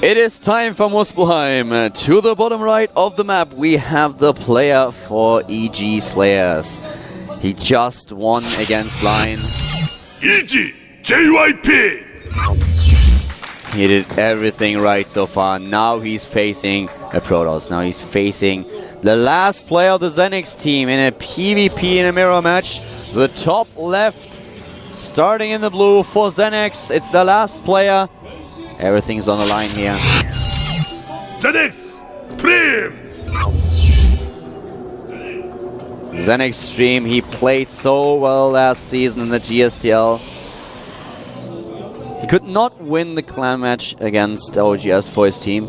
It is time for Muspelheim. To the bottom right of the map, we have the player for EG Slayers. He just won against Line. EG JYP! He did everything right so far. Now he's facing a Protoss. Now he's facing the last player of the ZeNEX team in a PvP in a mirror match. The top left, starting in the blue for ZeNEX. It's the last player. Everything's on the line here. ZeNEX Prim! ZeNEX Stream, he played so well last season in the GSTL. He could not win the clan match against OGS for his team.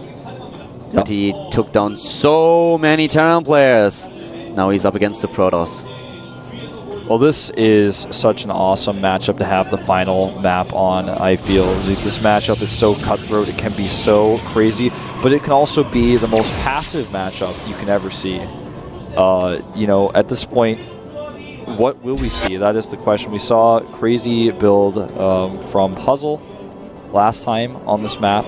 But he took down so many Terran players. Now he's up against the Protoss. Well, this is such an awesome matchup to have the final map on, I feel. This matchup is so cutthroat, it can be so crazy, but it can also be the most passive matchup you can ever see. You know, at this point, what will we see? That is the question. We saw crazy build from Puzzle last time on this map,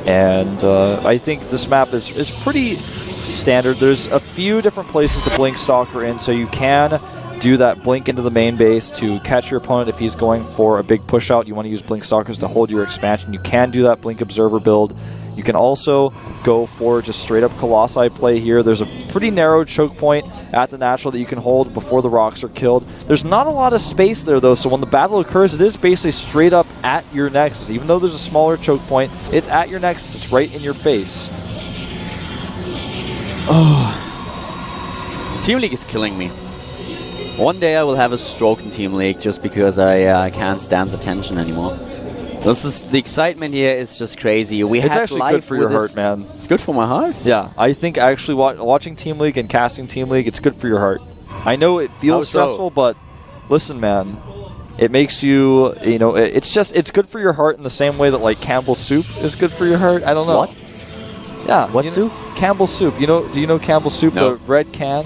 and I think this map is pretty standard. There's a few different places to blink Stalker in, so you can do that blink into the main base to catch your opponent if he's going for a big push out. You want to use blink stalkers to hold your expansion. You can do that blink observer build. You can also go for just straight up Colossi play here. There's a pretty narrow choke point at the natural that you can hold before the rocks are killed. There's not a lot of space there though, so when the battle occurs, it is basically straight up at your nexus. Even though there's a smaller choke point, it's at your nexus. It's right in your face. Oh, Team League is killing me. One day I will have a stroke in Team League just because I can't stand the tension anymore. This is the excitement here is just crazy. It's actually good for your heart, man. It's good for my heart. Yeah, I think actually watching Team League and casting Team League, it's good for your heart. I know it feels stressful, but listen, man, it makes you, you know, it's good for your heart in the same way that like Campbell's soup is good for your heart. I don't know. What? Yeah. What soup? Campbell's soup. You know? Do you know Campbell's soup? No. The red can.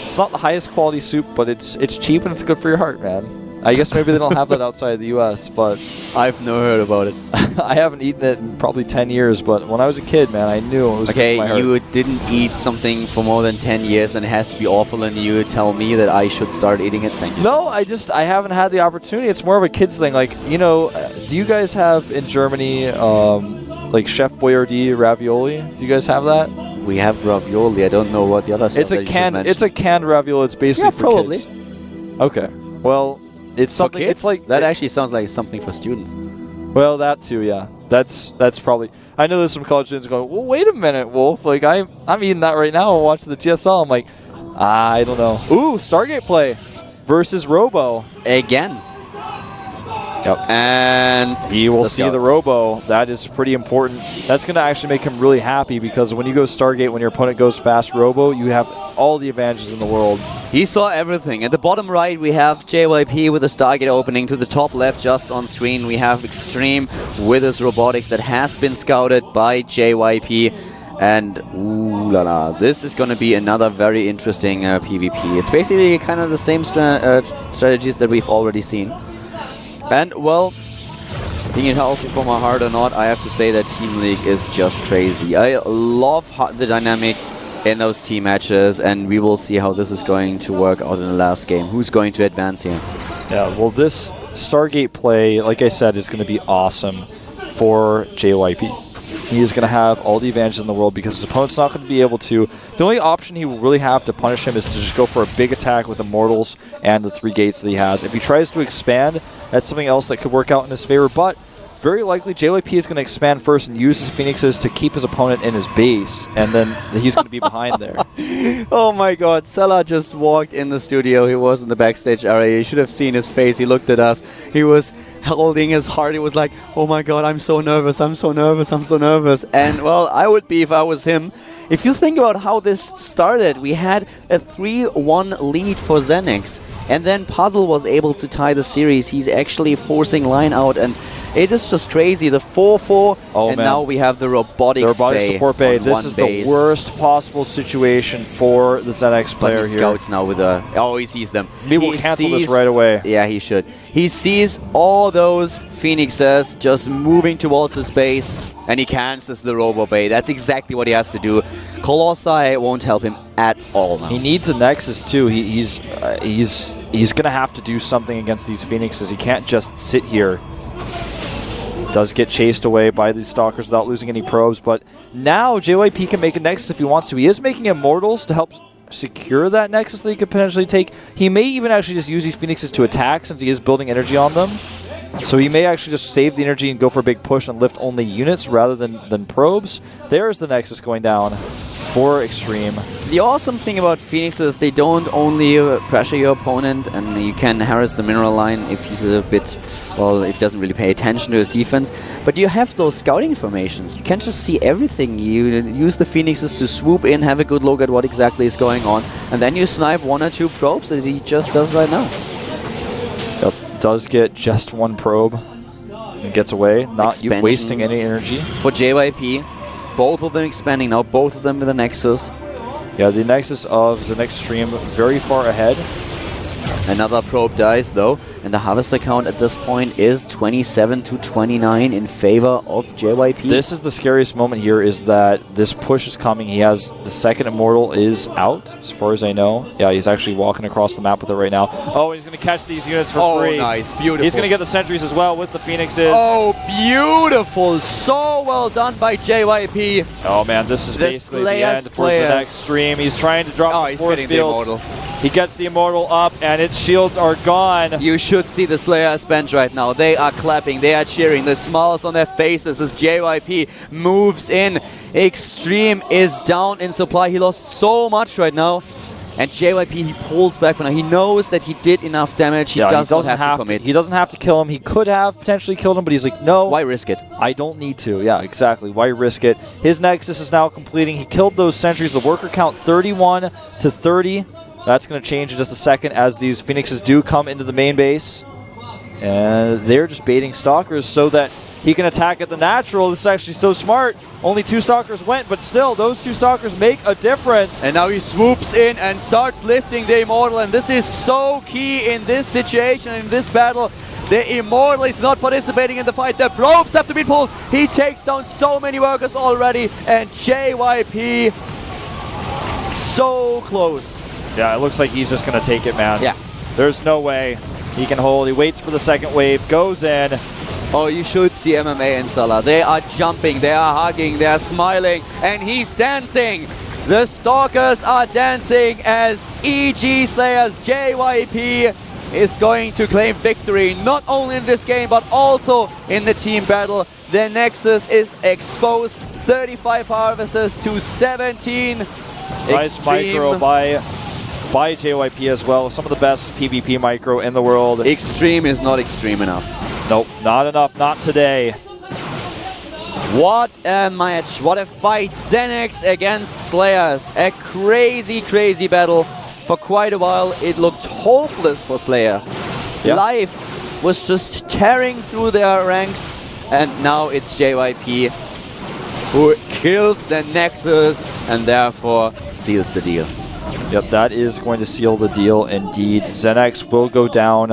It's not the highest quality soup, but it's cheap and it's good for your heart, man. I guess maybe they don't have that outside the U.S., but I've never heard about it. I haven't eaten it in probably 10 years, but when I was a kid, man, I knew it was good for my heart. You didn't eat something for more than 10 years and it has to be awful, and you tell me that I should start eating it? Thank you. No, I haven't had the opportunity. It's more of a kid's thing. Like, you know, do you guys have in Germany, like Chef Boyardee ravioli? Do you guys have that? We have ravioli. I don't know what the other stuff It's a canned ravioli. It's basically for probably. kids. Okay. Well, it's something. For kids? It's like that actually sounds like something for students. Well, that too, yeah. That's probably. I know there's some college students going, well, wait a minute, Wolf. Like I'm eating that right now. I'm watching the GSL. I'm like, I don't know. Ooh, Stargate play versus Robo again. Yep. And he will see the Robo. That is pretty important. That's going to actually make him really happy because when you go Stargate, when your opponent goes fast Robo, you have all the advantages in the world. He saw everything. At the bottom right, we have JYP with a Stargate opening. To the top left, just on screen, we have Extreme with his robotics that has been scouted by JYP. And ooh la la, this is going to be another very interesting PvP. It's basically kind of the same strategies that we've already seen. And, well, being it healthy for my heart or not, I have to say that Team League is just crazy. I love the dynamic in those team matches, and we will see how this is going to work out in the last game. Who's going to advance here? Yeah, well, this Stargate play, like I said, is going to be awesome for JYP. He is going to have all the advantages in the world because his opponent's not going to be able to. The only option he will really have to punish him is to just go for a big attack with Immortals and the 3 gates that he has. If he tries to expand, that's something else that could work out in his favor, but very likely JYP is going to expand first and use his Phoenixes to keep his opponent in his base, and then he's going to be behind there. Oh my god, Sela just walked in the studio. He was in the backstage area. You should have seen his face. He looked at us. He was holding his heart. He was like, oh my god, I'm so nervous, I'm so nervous, I'm so nervous. And, well, I would be if I was him. If you think about how this started, we had a 3-1 lead for ZeNEX, and then Puzzle was able to tie the series. He's actually forcing Line out, and It is just crazy. The 4-4, and man. now we have the robotics, The robotic support bay. on This one is base. the worst possible situation for the ZeNEX But player he here. scouts now with a... Oh, he sees them. He will cancel this right away. Yeah, he should. He sees all those Phoenixes just moving towards his base, and he cancels the Robo Bay. That's exactly what he has to do. Colossi won't help him at all now. He needs a Nexus too. He's gonna have to do something against these Phoenixes. He can't just sit here. Does get chased away by these Stalkers without losing any probes, but now JYP can make a Nexus if he wants to. He is making Immortals to help secure that Nexus that he could potentially take. He may even actually just use these Phoenixes to attack since he is building energy on them. So he may actually just save the energy and go for a big push and lift only units rather than probes. There's the Nexus going down for Extreme. The awesome thing about Phoenix is they don't only pressure your opponent, and you can harass the mineral line if he's a bit, well, if he doesn't really pay attention to his defense. But you have those scouting formations. You can just see everything. You use the Phoenixes to swoop in, have a good look at what exactly is going on, and then you snipe 1 or 2 probes that he just does right now. Yep. Does get just 1 probe and gets away, not Expansion wasting any energy. For JYP, both of them expanding now, both of them with a Nexus. Yeah, the Nexus of ZeNEX Stream very far ahead. Another probe dies though, and the harvester count at this point is 27-29 in favor of JYP. This is the scariest moment here, is that this push is coming. He has the second Immortal is out, as far as I know. Yeah, he's actually walking across the map with it right now. Oh, he's going to catch these units for free. Oh, nice. Beautiful. He's going to get the sentries as well with the Phoenixes. Oh, beautiful. So well done by JYP. Oh, man, this is basically the end for ZeNEX Stream. He's trying to drop the force field. He gets the Immortal up, and its shields are gone. You should see the Slayers bench right now. They are clapping, they are cheering, the smiles on their faces as JYP moves in. Extreme is down in supply. He lost so much right now. And JYP, he pulls back for now. He knows that he did enough damage. He doesn't have to commit. He doesn't have to kill him. He could have potentially killed him, but he's like, no. Why risk it? I don't need to. Yeah, exactly. Why risk it? His Nexus is now completing. He killed those sentries. The worker count 31 to 30. That's going to change in just a second as these Phoenixes do come into the main base. And they're just baiting Stalkers so that he can attack at the natural. This is actually so smart. Only 2 Stalkers went, but still, those 2 Stalkers make a difference. And now he swoops in and starts lifting the Immortal. And this is so key in this situation, in this battle. The Immortal is not participating in the fight. The probes have to be pulled. He takes down so many workers already. And JYP, so close. Yeah, it looks like he's just going to take it, man. Yeah. There's no way he can hold. He waits for the second wave, goes in. Oh, you should see MMA and Salah. They are jumping, they are hugging, they are smiling, and he's dancing. The Stalkers are dancing as EG Slayers JYP is going to claim victory, not only in this game, but also in the team battle. Their Nexus is exposed, 35 Harvesters to 17. Nice micro by JYP as well. Some of the best PvP micro in the world. Extreme is not extreme enough. Nope, not enough, not today. What a match, what a fight. ZeNEX against Slayers. A crazy, crazy battle. For quite a while, it looked hopeless for Slayer. Yeah. Life was just tearing through their ranks, and now it's JYP who kills the Nexus and therefore seals the deal. Yep, that is going to seal the deal indeed. ZeNEX will go down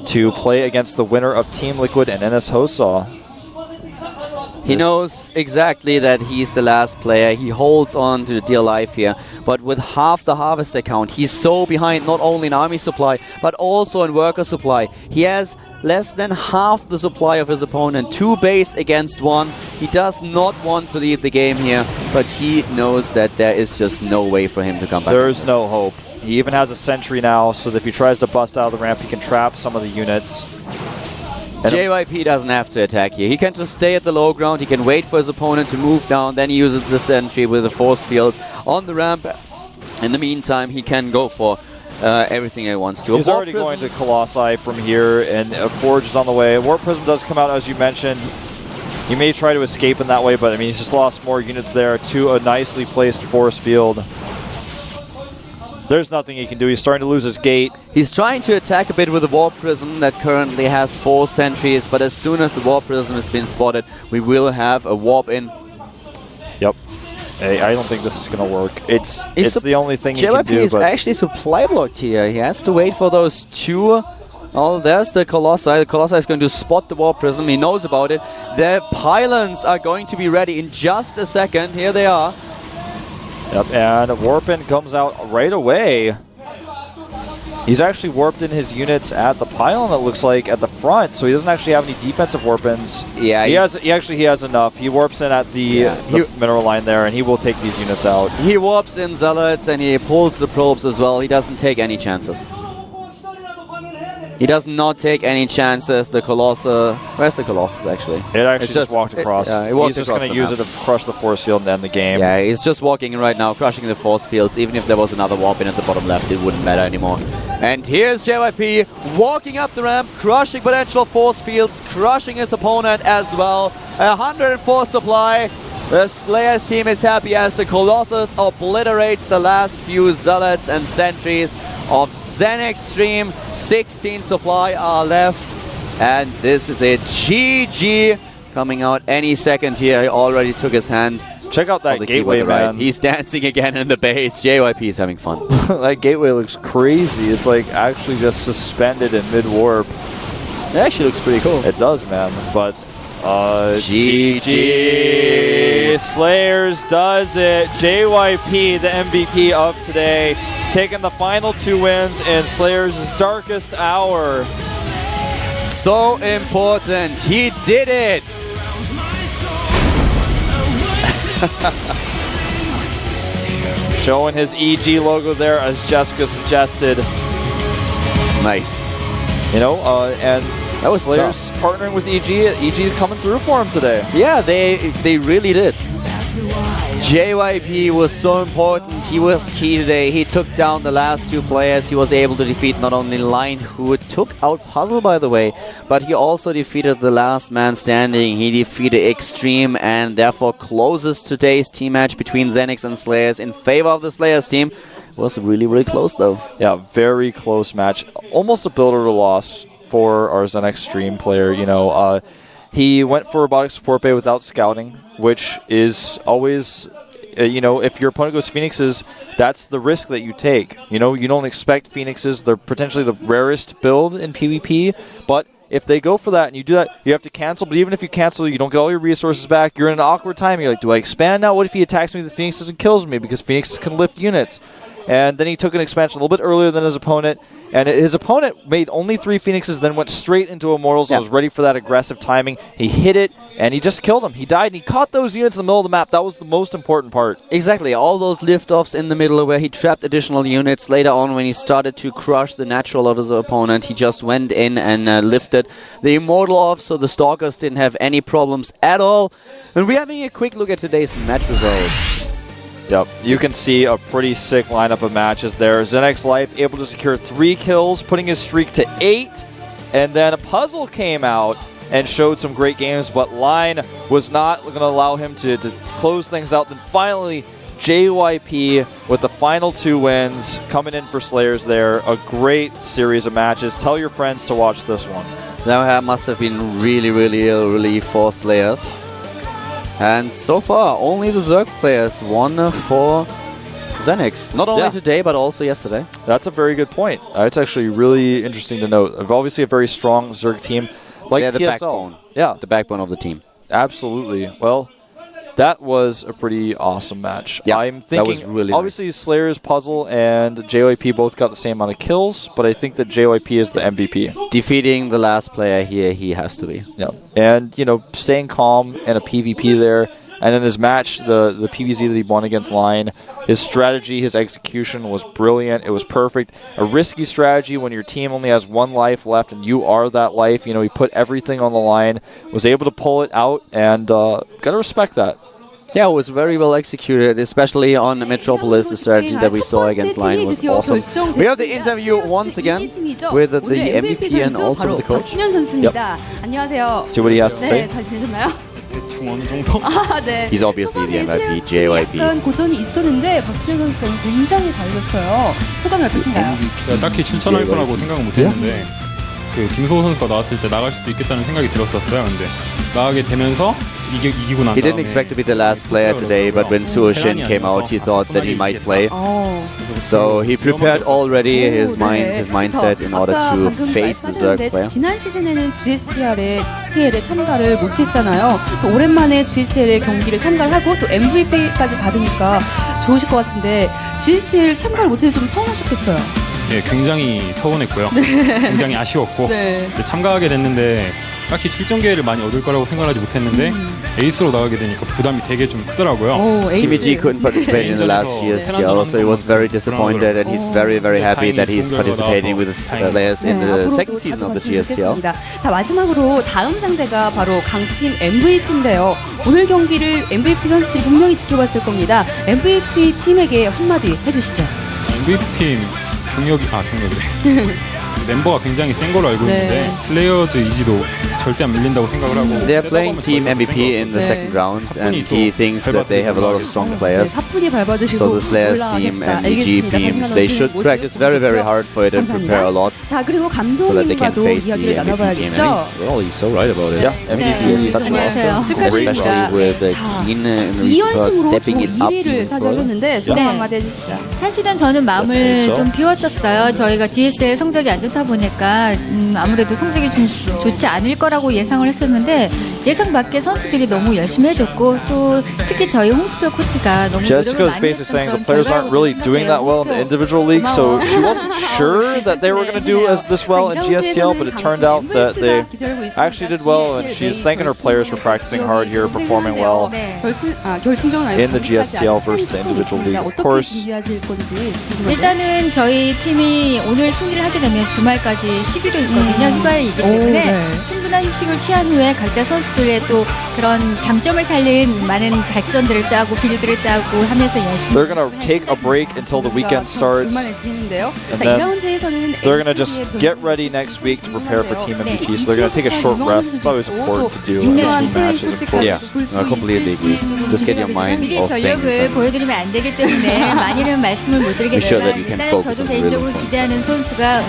to play against the winner of Team Liquid and NS Hosa. He knows exactly that he's the last player. He holds on to the dear life here. But with half the harvester count, he's so behind not only in army supply, but also in worker supply. He has less than half the supply of his opponent. 2 base against 1. He does not want to leave the game here, but he knows that there is just no way for him to come back. There's no hope. He even has a sentry now, so that if he tries to bust out of the ramp, he can trap some of the units. And JYP doesn't have to attack here. He can just stay at the low ground. He can wait for his opponent to move down. Then he uses the sentry with a force field on the ramp. In the meantime, he can go for everything he wants to. He's already going to Colossi from here, and a Forge is on the way. Warp Prism does come out, as you mentioned. He may try to escape in that way, but I mean, he's just lost more units there to a nicely placed force field. There's nothing he can do. He's starting to lose his gate. He's trying to attack a bit with the Warp Prism that currently has 4 sentries, but as soon as the Warp Prism has been spotted, we will have a Warp in. Yep. Hey, I don't think this is going to work. It's the only thing he can JYP do. is actually supply blocked here. He has to wait for those 2. Oh, there's the Colossi. The Colossi is going to spot the Warp Prism. He knows about it. The pylons are going to be ready in just a second. Here they are. Yep, and Warpin comes out right away. He's actually warped in his units at the pylon, it looks like, at the front, so he doesn't actually have any defensive warp-ins. Yeah, he has enough. He warps in at the mineral line there, and he will take these units out. He warps in Zealots, and he pulls the probes as well. He doesn't take any chances. He does not take any chances. The Colossus... Where's the Colossus, actually? It actually just walked across. He's just going to use it to crush the force field and end the game. Yeah, he's just walking right now, crushing the force fields. Even if there was another warp in at the bottom left, it wouldn't matter anymore. And here's JYP walking up the ramp, crushing potential force fields, crushing his opponent as well. 104 supply. The Slayers team is happy as the Colossus obliterates the last few Zealots and sentries of ZeNEX stream. 16 supply are left, and this is a GG coming out any second here. He already took his hand. Check out that gateway, man. He's dancing again in the base. JYP is having fun. That gateway looks crazy. It's like actually just suspended in mid-warp. It actually looks pretty cool. It does, man. But GG. Slayers does it. JYP, the MVP of today, taking the final 2 wins in Slayers' darkest hour. So important. He did it. Showing his EG logo there, as Jessica suggested. Nice. You know, and that was Slayers partnering with EG. EG is coming through for him today. Yeah, they really did. JYP was so important. He was key today. He took down the last 2 players. He was able to defeat not only Line, who took out Puzzle, by the way, but he also defeated the last man standing. He defeated Extreme and therefore closes today's team match between ZeNEX and Slayers in favor of the Slayers team. It was really, really close, though. Yeah, very close match. Almost a builder loss for our ZeNEX stream player. You know, he went for Robotic Support Bay without scouting, which is always, you know, if your opponent goes Phoenixes, that's the risk that you take. You know, you don't expect Phoenixes. They're potentially the rarest build in PvP, but if they go for that and you do that, you have to cancel. But even if you cancel, you don't get all your resources back. You're in an awkward time. You're like, do I expand now? What if he attacks me with Phoenixes and kills me? Because Phoenixes can lift units. And then he took an expansion a little bit earlier than his opponent. And his opponent made only 3 Phoenixes, then went straight into Immortals and was ready for that aggressive timing. He hit it, and he just killed him. He died, and he caught those units in the middle of the map. That was the most important part. Exactly. All those liftoffs in the middle where he trapped additional units. Later on, when he started to crush the natural of his opponent, he just went in and lifted the Immortal off, so the Stalkers didn't have any problems at all. And we're having a quick look at today's match results. Yep, you can see a pretty sick lineup of matches there. ZeNEX Life able to secure 3 kills, putting his streak to 8. And then a Puzzle came out and showed some great games, but Line was not going to allow him to close things out. Then finally, JYP with the final 2 wins coming in for Slayers there. A great series of matches. Tell your friends to watch this one. That must have been really, really a relief for Slayers. And so far, only the Zerg players won for ZeNEX. Not only today, but also yesterday. That's a very good point. It's actually really interesting to note. Obviously, a very strong Zerg team like the TSL. Backbone. Yeah, the backbone of the team. Absolutely. Well, that was a pretty awesome match. Yeah, I'm thinking, that was really obviously, nice. Slayers, Puzzle, and JYP both got the same amount of kills, but I think that JYP is the MVP. Defeating the last player here, he has to be. Yeah, and, you know, staying calm in a PvP there. And in his match, the PvZ that he won against Line, his strategy, his execution was brilliant. It was perfect. A risky strategy when your team only has 1 life left and you are that life. You know, he put everything on the line, was able to pull it out, and got to respect that. Yeah, it was very well executed, especially on Metropolis. The strategy that we saw against Line was awesome. We have the interview once again with the MVP and also the coach. Yep. See what he has to say. 대충 어느 정도? 네. He's obviously the 초반에 MVP, 슬레이어스들이 JYP. 약간 고전이 있었는데 박지현 선수가 굉장히 잘했어요. 소감이 어떠신가요? 제가 딱히 출전할 거라고 생각은 못했는데 그 김소호 선수가 나왔을 때 나갈 수도 있겠다는 생각이 들었었어요. 근데 나가게 되면서 이기고 난 He didn't 다음에 expect to be the last player today, but when Suho Shin came out, he thought that he might play. So he prepared already his mindset in order to face the Zerg player. 지난 시즌에는 GSTL에 참가를 못했잖아요. 또 오랜만에 GSTL의 경기를 참가를 하고 또 MVP까지 받으니까 좋으실 것 같은데 GSTL 참가를 못해서 좀 서운하셨겠어요. 네, 굉장히 서운했고요. 굉장히 아쉬웠고 네. 참가하게 됐는데 딱히 출전 기회를 많이 얻을 거라고 생각하지 못했는데 에이스로 나가게 되니까 부담이 되게 좀 크더라고요. Team EG couldn't participate in the last GSTL, so he was very disappointed, and he's very, very happy that he's participating with the players in the second season of the GSTL. 자, 마지막으로 다음 상대가 바로 강팀 MVP인데요. 오늘 경기를 MVP 선수들이 분명히 지켜봤을 겁니다. MVP 팀에게 한마디 해주시죠. MVP 팀 경력이 멤버가 굉장히 센 걸로 알고 있는데 슬레이어즈 이지도 절대 안 밀린다고 생각을 하고 They're playing Team MVP in the second round, and he thinks that they have a lot of strong players. 사푼이 밟아주시고 So the Slayers team and EG team, they should practice very, very hard for it and prepare a lot 자, 그리고 so that they can 감독님과도 face the 이야기를 MVP team. 나눠봐야겠죠. And he's so right about it. Yeah, MVP is such an 안녕하세요. awesome, great 축하드립니다. choice. With Keen and Rispa 2연승으로 stepping 조 it up 1위를 even further. 차지하셨는데 소감 한마디 해주시죠. 사실은 저는 마음을 좀 비웠었어요. 저희가 GSL 성적이 안 좋다 보니까 아무래도 성적이 좀 좋지 않을 거라고 예상을 했었는데 예상 밖의 선수들이 너무 열심히 해줬고 또 특히 저희 홍수표 코치가 너무 노력을 Jessica's 많이 basically saying the 했던 players 그런 aren't really 결과라고 doing that well in the individual league, so she wasn't sure that they were going to do as this well in GSTL, but it turned out that they actually did well, and she's thanking her players for practicing hard here, performing well in the GSTL versus the individual league. Of course, 일단은 저희 팀이 오늘 승리를 하게 되면 주말까지 쉬기로 했거든요. 휴가이기 때문에 충분한 휴식을 취한 후에 각자 선수들의 또 그런 장점을 살린 많은 작전들을 짜고 빌드를 짜고 하면서 열심히 they're going to take a break until the weekend starts, and then they're going to just get ready next week to prepare for Team MVP. So they're going to take a short rest. It's always important to do in between matches, of course. Yeah, I completely agree. Just get your mind 미리 off things. 전력을 보여드리면 안 되기 때문에 많이는 말씀을 못 Be sure that 드리겠지만 you can 일단은 focus 저도 on the 개인적으로 rhythm. 기대하는 선수가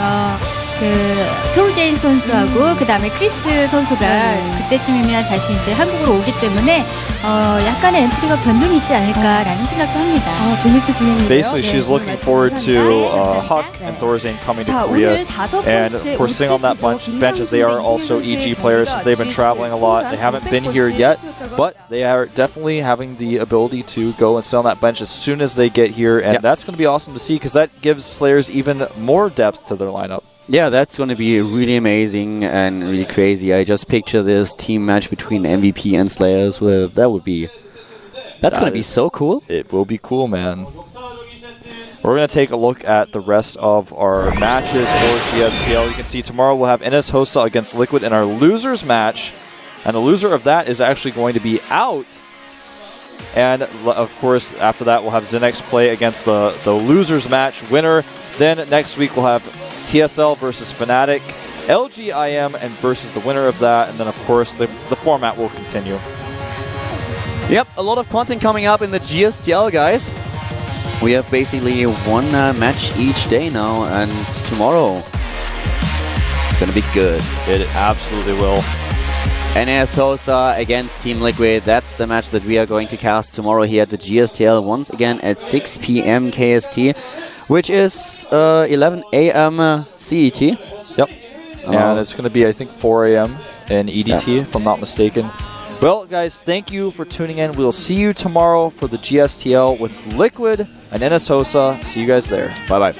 토르제인 선수하고 그 다음에 크리스 선수가 그때쯤이면 다시 이제 한국으로 오기 때문에 약간의 엔트리가 변동이 있지 않을까라는 생각도 합니다. 재밌을 진행인데요. Basically, she's looking forward to Huck and Thorzane coming to Korea, and of course, sitting on that bench as they are also EG players. They've been traveling a lot. They haven't been here yet, but they are definitely having the ability to go and sit on that bench as soon as they get here, and that's going to be awesome to see because that gives Slayers even more depth to their lineup. Yeah, that's going to be really amazing and really crazy. I just picture this team match between MVP and Slayers. That's going to be so cool. It will be cool, man. We're going to take a look at the rest of our matches for GSTL. You can see tomorrow we'll have NS Hosa against Liquid in our losers match. And the loser of that is actually going to be out. And of course, after that, we'll have ZeNEX play against the losers match winner. Then next week, we'll have TSL versus Fnatic, LGIM and versus the winner of that. And then, of course, the format will continue. Yep, a lot of content coming up in the GSTL, guys. We have basically one match each day now, and tomorrow it's going to be good. It absolutely will. NS Hosa against Team Liquid. That's the match that we are going to cast tomorrow here at the GSTL once again at 6 p.m. KST, which is 11 a.m. CET. Yep. And it's going to be, I think, 4 a.m. in EDT, if I'm not mistaken. Well, guys, thank you for tuning in. We'll see you tomorrow for the GSTL with Liquid and NS Hosa. See you guys there. Bye-bye.